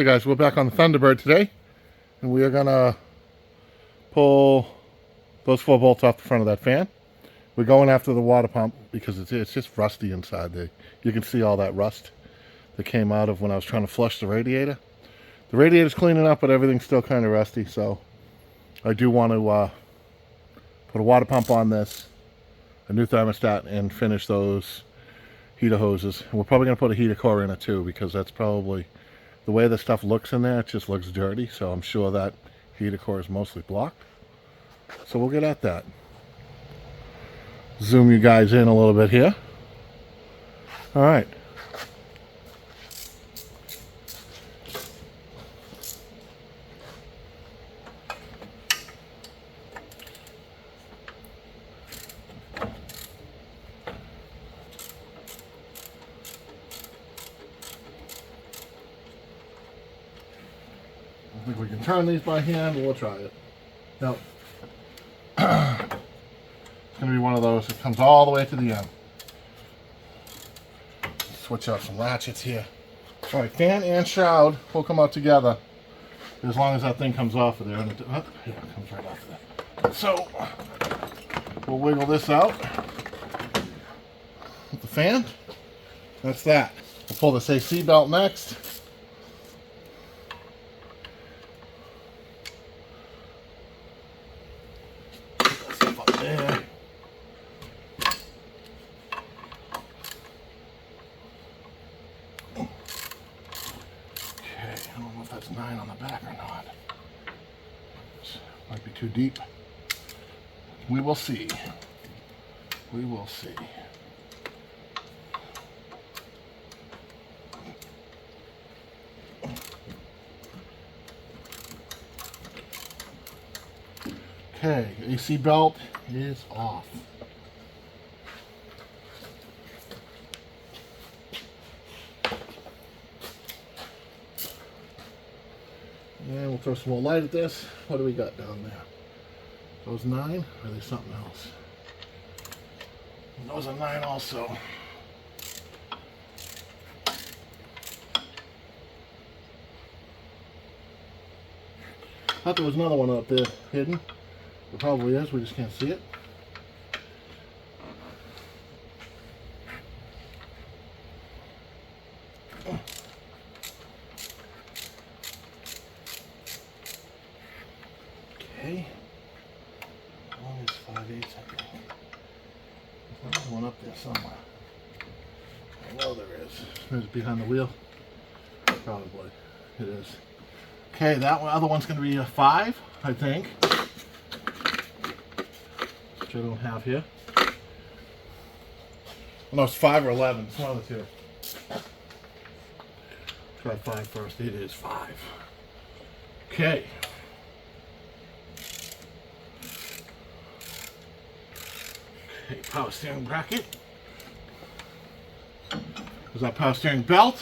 guys, we're back on the Thunderbird today, and we are gonna pull those 4 bolts off the front of that fan. We're going after the water pump because it's just rusty inside there. You can see all that rust that came out of when I was trying to flush the radiator. The radiator's cleaning up, but everything's still kind of rusty, so I do want to put a water pump on this, a new thermostat, and finish those heater hoses. And we're probably going to put a heater core in it too, because that's probably the way the stuff looks in there. It just looks dirty, so I'm sure that heater core is mostly blocked. So we'll get at that. Zoom you guys in a little bit here. All right. I think we can turn these by hand, but we'll try it. Nope. It's going to be one of those that comes all the way to the end. Switch out some ratchets here. All right, fan and shroud will come out together as long as that thing comes off of there. And yeah, it comes right off of there. So we'll wiggle this out with the fan. That's that. We'll pull this AC belt next. There. Okay, I don't know if that's 9 on the back or not. This might be too deep. We will see. We will see. Okay, AC belt is off. And we'll throw some more light at this. What do we got down there? Those 9? Or are they something else? And those are 9 also. Thought there was another one up there hidden. There probably is, we just can't see it. Okay. How long is 5/8, I think? There's another one up there somewhere. I know there is. Is it behind the wheel? Probably. It is. Okay, that one, other one's going to be a 5, I think. Which I don't have here. Oh, no, it's 5 or 11. It's one of the two. Try 5 first. It is 5. Okay. Okay, power steering bracket. There's our power steering belt.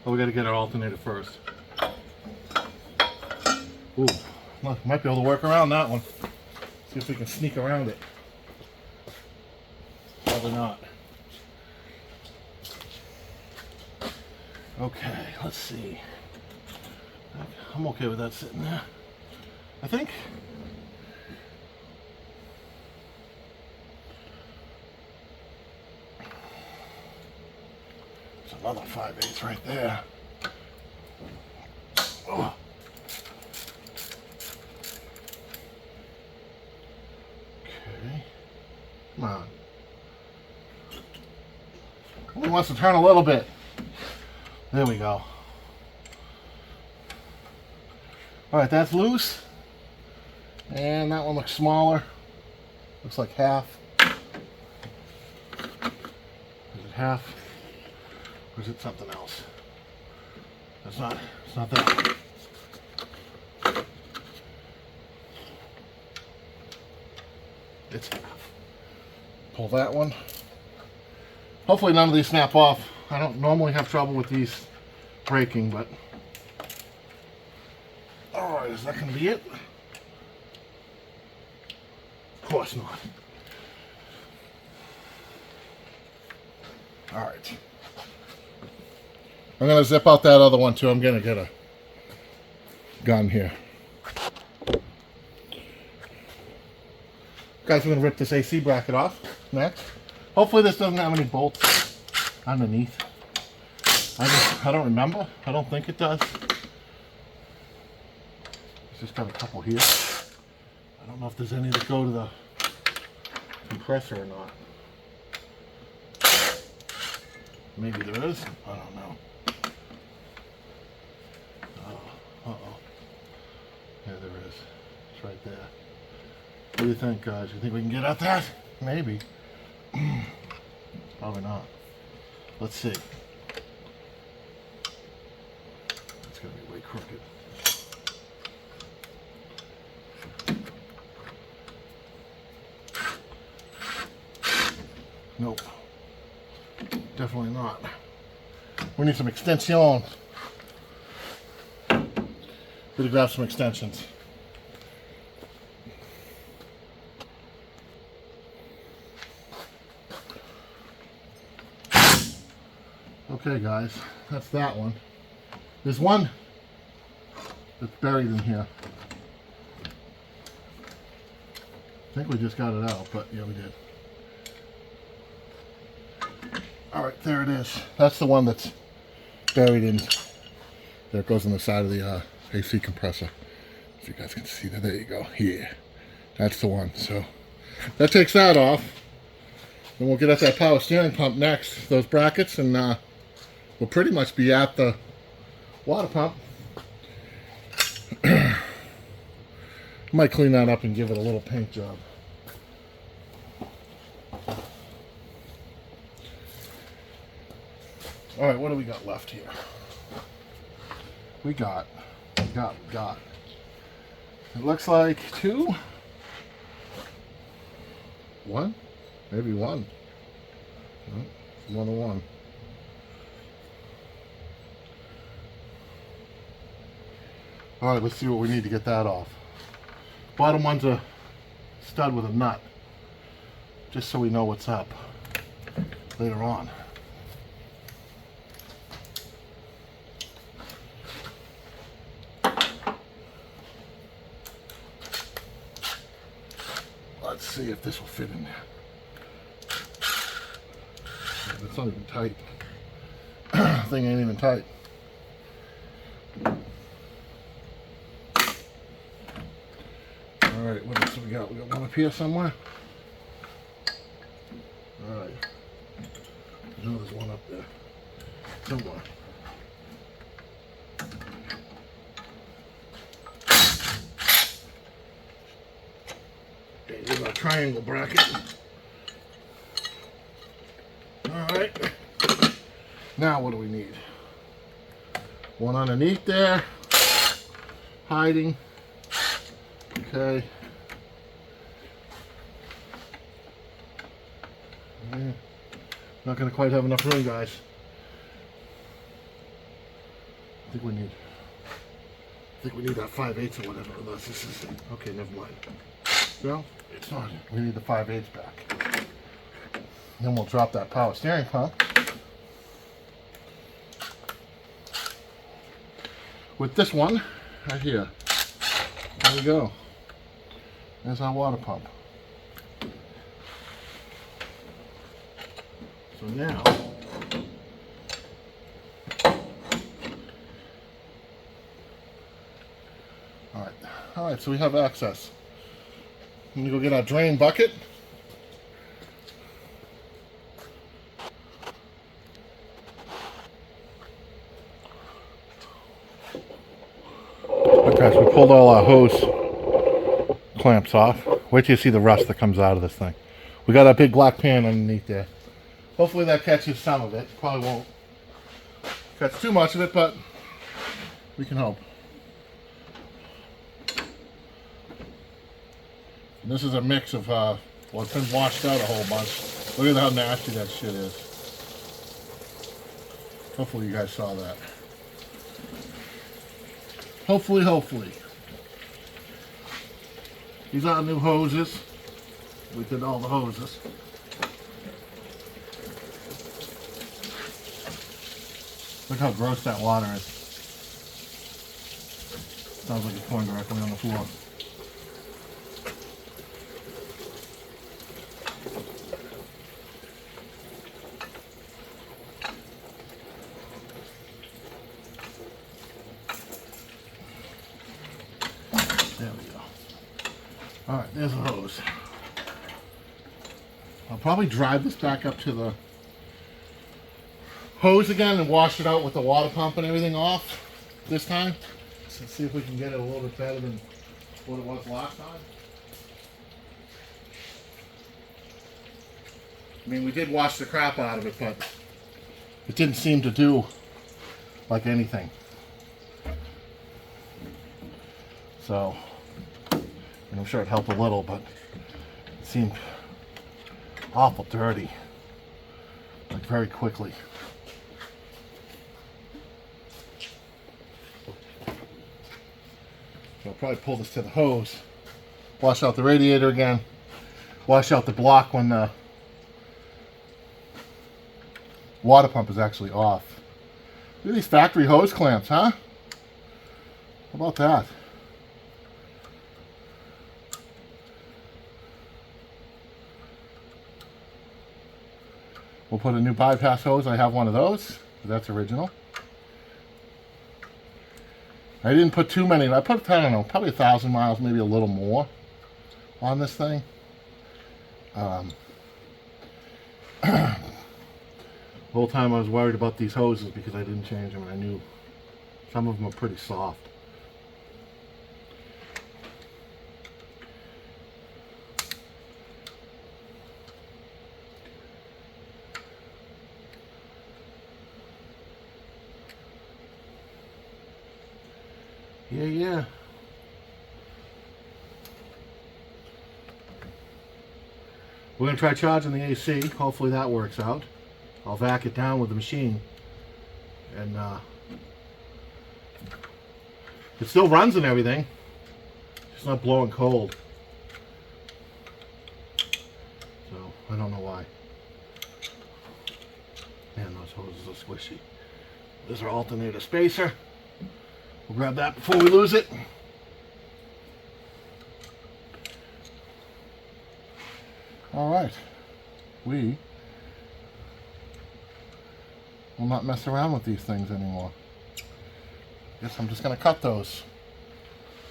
Oh, we got to get our alternator first. Ooh, well, might be able to work around that one. See if we can sneak around it. Probably not. Okay, let's see. I'm okay with that sitting there, I think. There's another 5/8 right there. Oh. Come on. Only wants to turn a little bit. There we go. Alright, that's loose. And that one looks smaller. Looks like half. Is it half? Or is it something else? It's not that. It's half. Pull that one. Hopefully none of these snap off. I don't normally have trouble with these breaking, but... Alright, is that going to be it? Of course not. Alright. I'm going to zip out that other one too. I'm going to get a gun here. Guys, we're gonna rip this AC bracket off next. Hopefully this doesn't have any bolts underneath. I don't remember. I don't think it does. It's just got a couple here. I don't know if there's any that go to the compressor or not. Maybe there is. I don't know. Uh-oh. Yeah, there is. It's right there. What do you think, guys? You think we can get at that? Maybe. Probably not. Let's see. It's going to be way crooked. Nope. Definitely not. We need some extensions. Better grab some extensions. Okay, guys, that's that one. There's one that's buried in here. I think we just got it out, but yeah, we did. All right, there it is. That's the one that's buried in. There it goes on the side of the AC compressor. So you guys can see that. There you go. Yeah, that's the one. So that takes that off. Then we'll get at that power steering pump next. Those brackets, and we'll pretty much be at the water pump. Might clean that up and give it a little paint job. All right, what do we got left here? We got. It looks like two. One? Maybe one. No, 1 and 1. All right, let's see what we need to get that off. Bottom one's a stud with a nut, just so we know what's up later on. Let's see if this will fit in there. It's not even tight. Thing ain't even tight. Alright, what else do we got? We got one up here somewhere. Alright. I know there's one up there. Somewhere. Okay, here's our triangle bracket. Alright. Now what do we need? One underneath there. Hiding. Okay. Yeah. Not gonna quite have enough room, guys. I think we need that 5/8 or whatever. Unless this is okay. Never mind. No, it's not. We need the 5/8 back. Then we'll drop that power steering pump. With this one right here. There we go. There's our water pump. So now, all right, so we have access. I'm gonna go get our drain bucket. Okay, so we pulled all our hose clamps off. Wait till you see the rust that comes out of this thing. We got a big black pan underneath there. Hopefully that catches some of it. Probably won't catch too much of it, but we can hope. And this is a mix of, well, it's been washed out a whole bunch. Look at how nasty that shit is. Hopefully you guys saw that. Hopefully. These are new hoses. We did all the hoses. Look how gross that water is. Sounds like it's pouring directly on the floor. There we go. Alright, there's a hose. I'll probably drive this back up to the hose again and wash it out with the water pump and everything off this time. So see if we can get it a little bit better than what it was last time. I mean, we did wash the crap out of it, but it didn't seem to do like anything. So, and I'm sure it helped a little, but it seemed awful dirty, like very quickly. So I'll probably pull this to the hose, wash out the radiator again, wash out the block when the water pump is actually off. Look at these factory hose clamps, huh? How about that? We'll put a new bypass hose. I have one of those. That's original. I didn't put too many. I put, I don't know, probably 1,000 miles, maybe a little more on this thing. The whole time I was worried about these hoses because I didn't change them, and I knew some of them are pretty soft. Yeah. We're going to try charging the AC. Hopefully that works out. I'll vac it down with the machine. And it still runs and everything. It's not blowing cold. So, I don't know why. Man, those hoses are squishy. There's our alternator spacer. We'll grab that before we lose it. Alright. We will not mess around with these things anymore. Guess I'm just going to cut those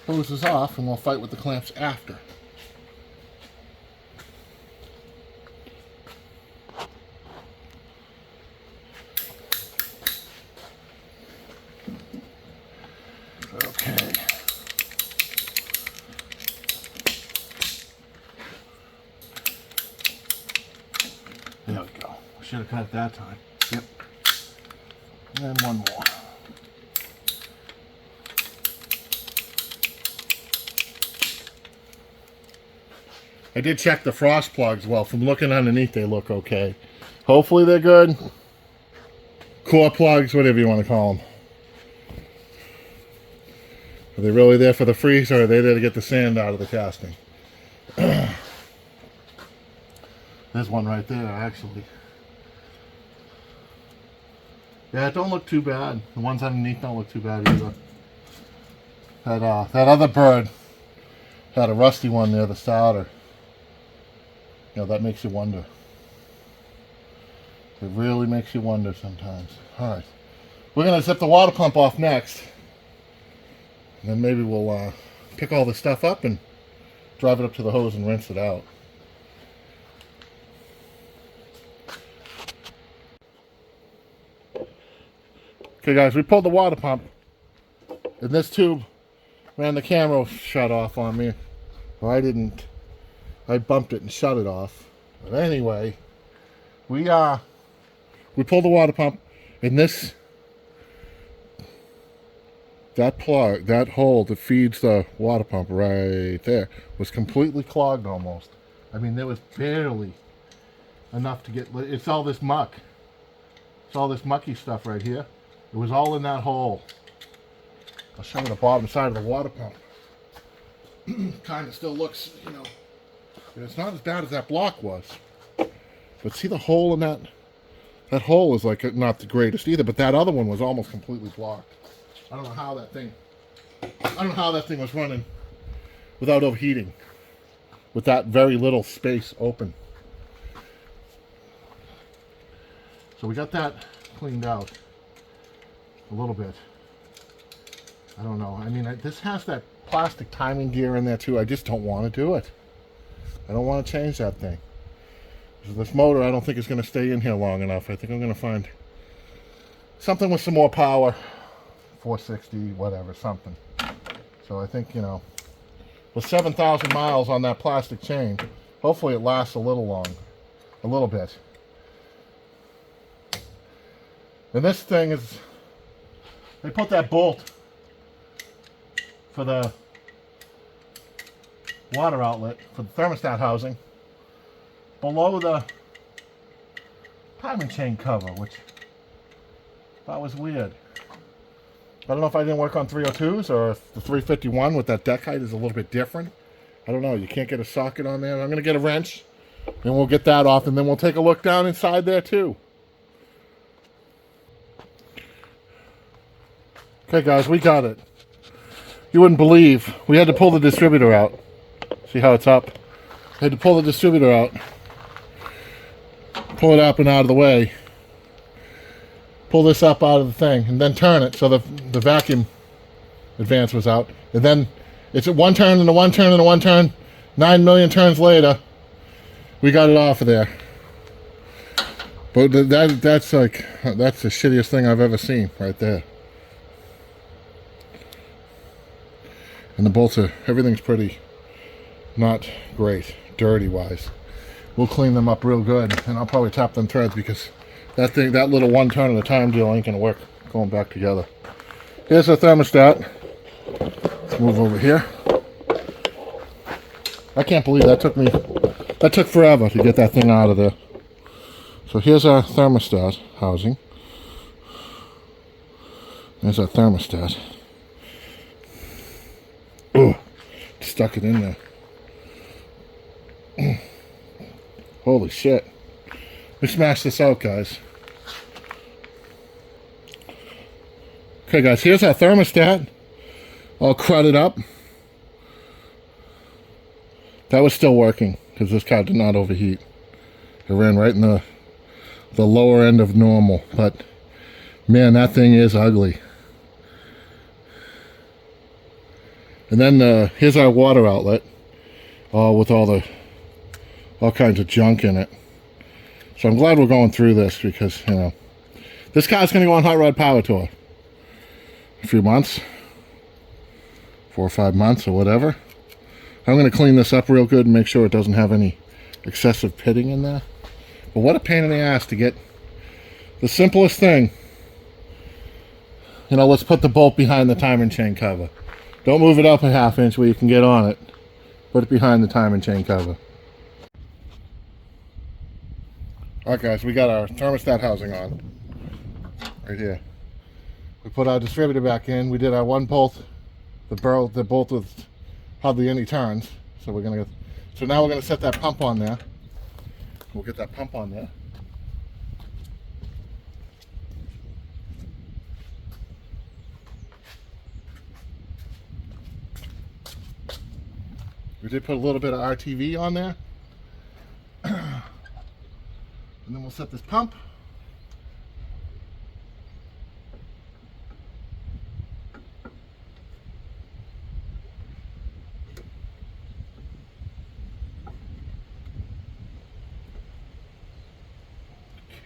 hoses off and we'll fight with the clamps after. Okay. There we go. Should have cut it that time. Yep. And then one more. I did check the frost plugs. Well, from looking underneath, they look okay. Hopefully they're good. Core plugs, whatever you want to call them. Are they really there for the freeze, or are they there to get the sand out of the casting? There's one right there, actually. Yeah, it don't look too bad. The ones underneath don't look too bad either. That other bird had a rusty one near the starter. You know, that makes you wonder. It really makes you wonder sometimes. Alright. We're going to zip the water pump off next. And then maybe we'll pick all this stuff up and drive it up to the hose and rinse it out. Okay guys, we pulled the water pump and this tube ran the camera shut off on me. Well, I didn't. I bumped it and shut it off. But anyway, we pulled the water pump and that plug, that hole that feeds the water pump right there was completely clogged almost. I mean, there was barely enough to get, it's all this muck. It's all this mucky stuff right here. It was all in that hole. I'll show you the bottom side of the water pump. Kind of still looks, you know, it's not as bad as that block was. But see the hole in that? That hole is like not the greatest either, but that other one was almost completely blocked. I don't know how that thing I don't know how that thing was running without overheating, with that very little space open. So we got that cleaned out a little bit. I don't know. I mean, this has that plastic timing gear in there too. I just don't want to do it. I don't want to change that thing. So this motor, I don't think is going to stay in here long enough. I think I'm going to find something with some more power. 460, whatever, something. So I think, you know, with 7,000 miles on that plastic chain, hopefully it lasts a little bit. And this thing is, they put that bolt for the water outlet, for the thermostat housing, below the timing chain cover, which I thought was weird. I don't know if I didn't work on 302s or if the 351 with that deck height is a little bit different. I don't know. You can't get a socket on there. I'm going to get a wrench and we'll get that off, and then we'll take a look down inside there too. Okay guys, we got it. You wouldn't believe. We had to pull the distributor out. See how it's up? We had to pull the distributor out. Pull it up and out of the way. Pull this up out of the thing and then turn it so the vacuum advance was out. And then it's at one turn and a one turn and a one turn. 9 million turns later, we got it off of there. But that's the shittiest thing I've ever seen right there. And the bolts are, everything's pretty not great, dirty wise. We'll clean them up real good, and I'll probably tap them threads because that little one turn at a time deal ain't gonna work going back together. Here's our thermostat. Let's move over here. I can't believe that took forever to get that thing out of there. So here's our thermostat housing. There's our thermostat. Oh, stuck it in there. Holy shit. We smashed this out, guys. Okay, guys, here's our thermostat. All crudded up. That was still working because this car did not overheat. It ran right in the lower end of normal. But, man, that thing is ugly. And then here's our water outlet, with all kinds of junk in it. So I'm glad we're going through this because, you know, this car's going to go on Hot Rod Power Tour. A few months, 4 or 5 months or whatever. I'm going to clean this up real good and make sure it doesn't have any excessive pitting in there. But what a pain in the ass to get the simplest thing. You know, let's put the bolt behind the timing chain cover. Don't move it up a ½ inch where you can get on it. Put it behind the timing chain cover. Alright guys, we got our thermostat housing on. Right here. We put our distributor back in. We did our one bolt, the bolt with hardly any turns. So now we're gonna set that pump on there. We'll get that pump on there. We did put a little bit of RTV on there. And then we'll set this pump.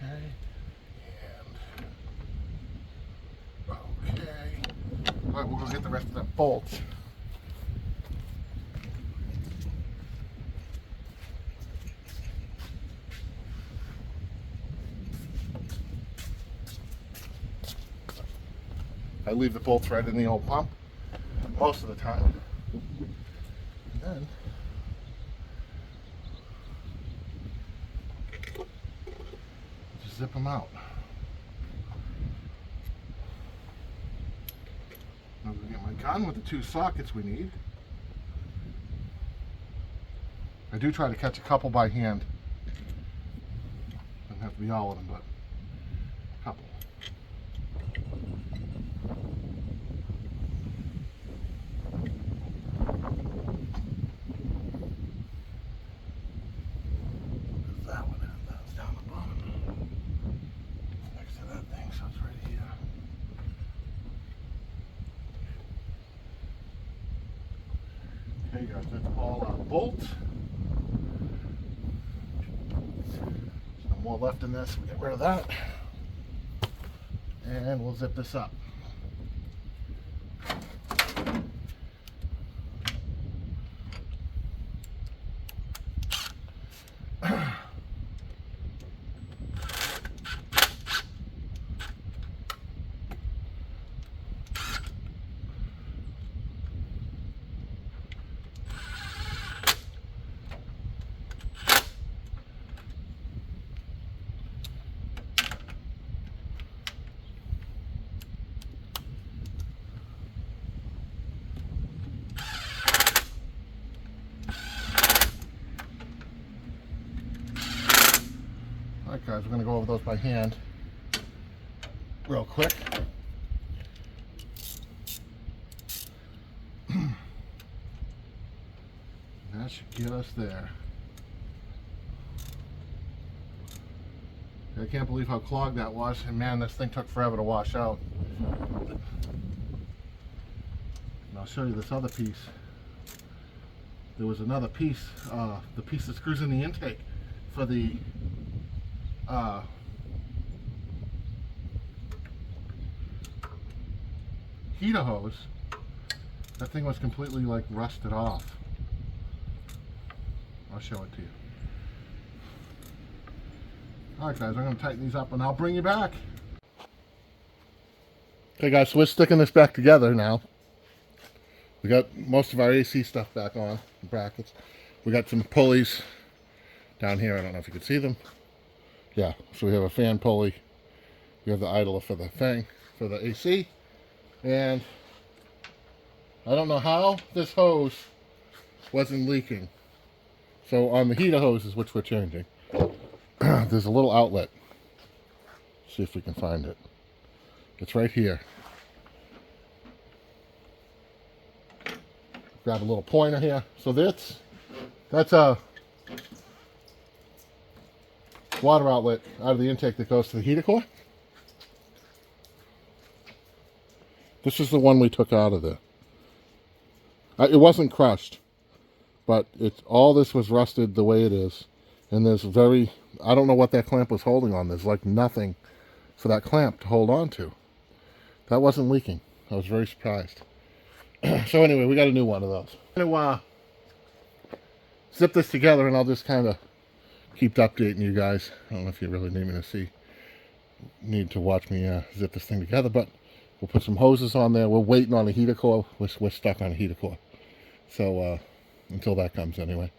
Okay. All right, we'll go get the rest of that bolts. I leave the bolts right in the old pump most of the time. And then just zip them out. I'm going to get my gun with the 2 sockets we need. I do try to catch a couple by hand. Doesn't have to be all of them, but a couple. guys, let's pull our bolt. No more left in this. We'll get rid of that. And we'll zip this up. Alright guys, we're going to go over those by hand real quick. That should get us there. I can't believe how clogged that was, and man, this thing took forever to wash out. And I'll show you this other piece. There was another piece, the piece that screws in the intake for the heater hose. That thing was completely like rusted off. I'll show it to you. Alright guys, I'm going to tighten these up and I'll bring you back. Okay guys, so we're sticking this back together now. We got most of our AC stuff back on, the brackets. We got some pulleys down here. I don't know if you can see them. Yeah, so we have a fan pulley. We have the idler for the thing, for the AC. And I don't know how this hose wasn't leaking. So on the heater hoses, which we're changing, there's a little outlet. See if we can find it. It's right here. Grab a little pointer here. So that's a water outlet out of the intake that goes to the heater core. This is the one we took out of there. It wasn't crushed, but all this was rusted the way it is. And there's I don't know what that clamp was holding on. There's like nothing for that clamp to hold on to. That wasn't leaking. I was very surprised. So anyway, we got a new one of those. I'm going to zip this together and I'll just kind of keep updating you guys. I don't know if you really need to watch me zip this thing together, but we'll put some hoses on there. We're waiting on a heater core. We're stuck on a heater core. So until that comes anyway.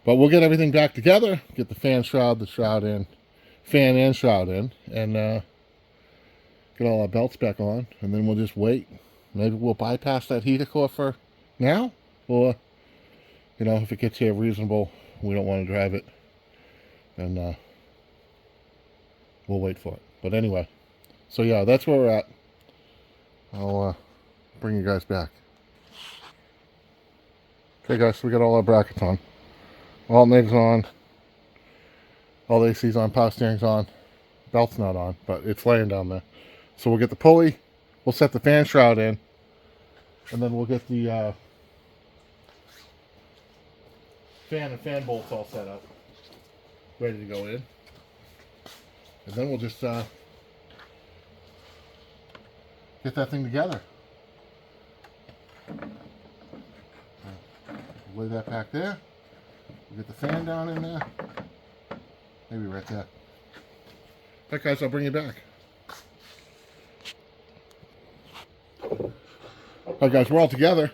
But we'll get everything back together, get the fan and shroud in, and get all our belts back on, and then we'll just wait. Maybe we'll bypass that heater core for now, or, you know, if it gets here reasonable, we don't want to drive it, then we'll wait for it. But anyway, so yeah, that's where we're at. I'll bring you guys back. Okay guys, so we got all our brackets on. Alternators on. All the AC's on, power steering's on. Belt's not on, but it's laying down there. So we'll get the pulley, we'll set the fan shroud in, and then we'll get the fan bolts all set up, ready to go in. And then we'll just get that thing together. Lay that back there. We'll get the fan down in there. Maybe right there. Alright guys, I'll bring you back. Alright guys, we're all together.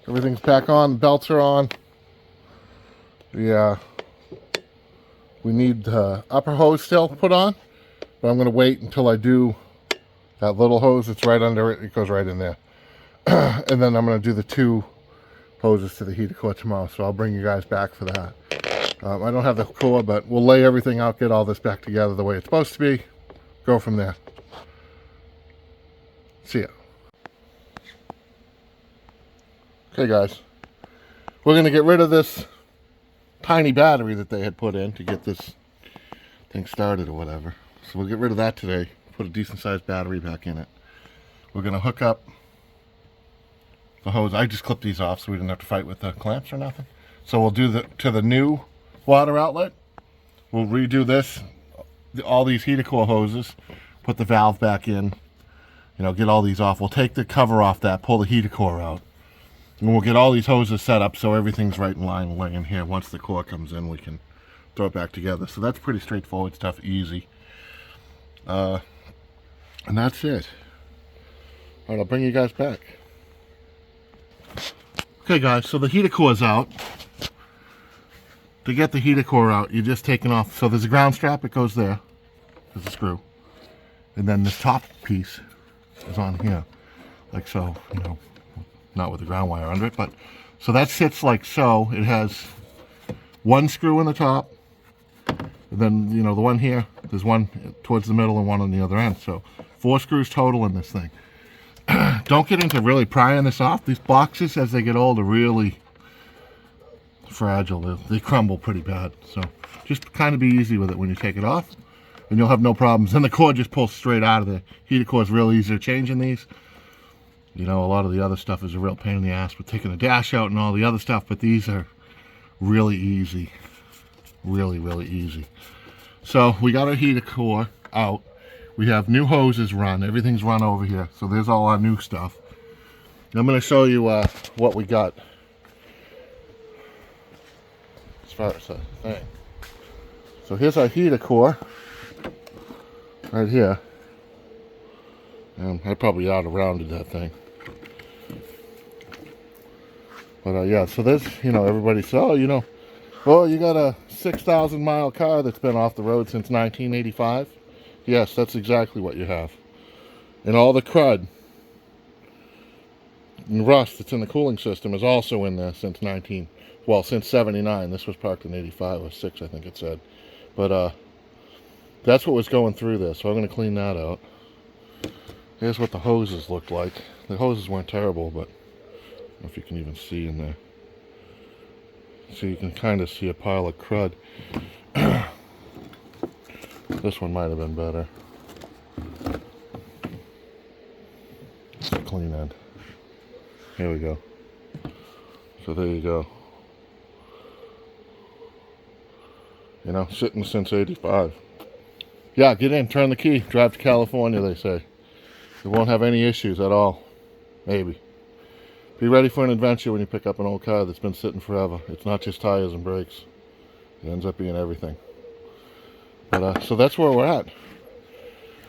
Everything's back on, the belts are on. We need the upper hose still put on, but I'm going to wait until I do that little hose that's right under it. It goes right in there. And then I'm going to do the two hoses to the heater core tomorrow, so I'll bring you guys back for that. I don't have the core, but we'll lay everything out, get all this back together the way it's supposed to be, go from there. See ya. Okay guys, we're going to get rid of this tiny battery that they had put in to get this thing started or whatever. So we'll get rid of that today, put a decent sized battery back in it. We're going to hook up the hose. I just clipped these off so we didn't have to fight with the clamps or nothing. So we'll do to the new water outlet. We'll redo this, all these heater core hoses, put the valve back in, you know, get all these off. We'll take the cover off that, pull the heater core out, and we'll get all these hoses set up so everything's right in line laying here. Once the core comes in, we can throw it back together. So that's pretty straightforward stuff, easy. And that's it. All right, I'll bring you guys back. Okay guys, so the heater core's out. To get the heater core out, you're just taking off, so there's a ground strap, it goes there, there's a screw. And then this top piece is on here, like so, you know, not with the ground wire under it, but, so that sits like so. It has one screw in the top, and then, you know, the one here, there's one towards the middle and one on the other end. So 4 screws total in this thing. Don't get into really prying this off. These boxes, as they get old, are really fragile. They crumble pretty bad. So just kind of be easy with it when you take it off, and you'll have no problems. And the cord just pulls straight out of there. Heater core is real easy to change in these. You know, a lot of the other stuff is a real pain in the ass with taking the dash out and all the other stuff, but these are really easy. Really, really easy. So we got our heater core out. We have new hoses run. Everything's run over here. So there's all our new stuff. I'm going to show you what we got as far as the thing. So here's our heater core right here. And I probably out rounded that thing. But yeah, so there's, you know, everybody says, oh, you know, well, you got a 6,000 mile car that's been off the road since 1985. Yes, that's exactly what you have. And all the crud and rust that's in the cooling system is also in there since since 79. This was parked in 85 or 6, I think it said. But that's what was going through this. So I'm going to clean that out. Here's what the hoses looked like. The hoses weren't terrible, but I don't know if you can even see in there. So you can kind of see a pile of crud. This one might have been better. It's a clean end. Here we go. So there you go. You know, sitting since 85. Yeah, get in, turn the key, drive to California, they say. You won't have any issues at all. Maybe. Be ready for an adventure when you pick up an old car that's been sitting forever. It's not just tires and brakes. It ends up being everything. But so that's where we're at.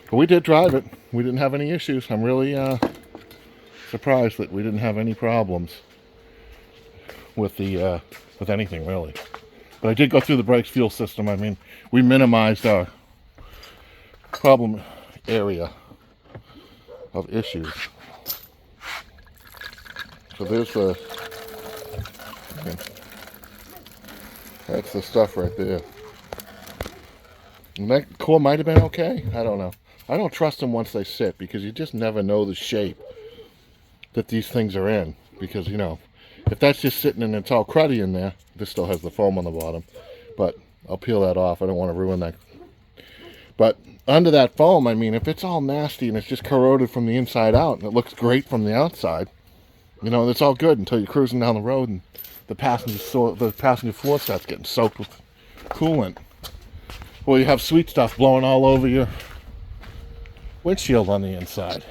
But we did drive it. We didn't have any issues. I'm really surprised that we didn't have any problems with the with anything really. But I did go through the brakes fuel system. I mean, we minimized our problem area of issues. So there's the, that's the stuff right there. And that core might have been okay. I don't know. I don't trust them once they sit, because you just never know the shape that these things are in. Because, you know, if that's just sitting and it's all cruddy in there, this still has the foam on the bottom. But I'll peel that off. I don't want to ruin that. But under that foam, I mean, if it's all nasty and it's just corroded from the inside out and it looks great from the outside, you know, it's all good until you're cruising down the road and the passenger floor starts getting soaked with coolant. Well, you have sweet stuff blowing all over your windshield on the inside.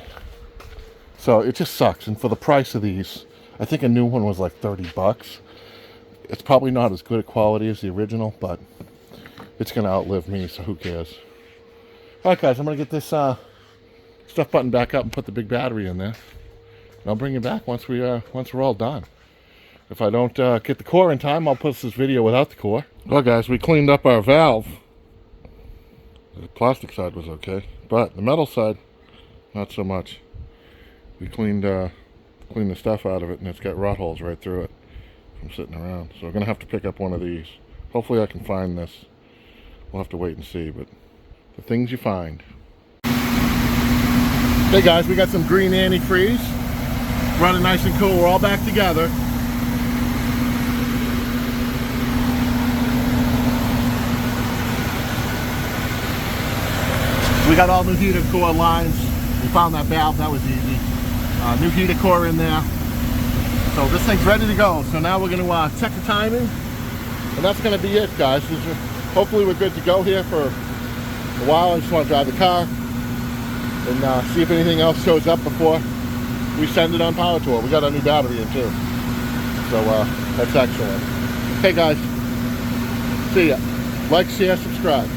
So it just sucks. And for the price of these, I think a new one was like 30 bucks. It's probably not as good a quality as the original, but it's going to outlive me, so who cares? All right, guys, I'm going to get this stuff buttoned back up and put the big battery in there. And I'll bring you back once we're all done. If I don't get the core in time, I'll post this video without the core. Well, guys, we cleaned up our valve. The plastic side was okay, but the metal side, not so much. We cleaned the stuff out of it, and it's got rot holes right through it from sitting around. So we're gonna have to pick up one of these. Hopefully I can find this. We'll have to wait and see, but the things you find. Hey guys, we got some green antifreeze. Running nice and cool. We're all back together. We got all new heater core lines. We found that valve, that was easy. New heater core in there. So this thing's ready to go. So now we're going to check the timing, and that's going to be it, guys. Hopefully we're good to go here for a while. I just want to drive the car and see if anything else shows up before we send it on power tour. We got a new battery in too, so that's excellent. Okay, guys, see ya. Like, share, subscribe.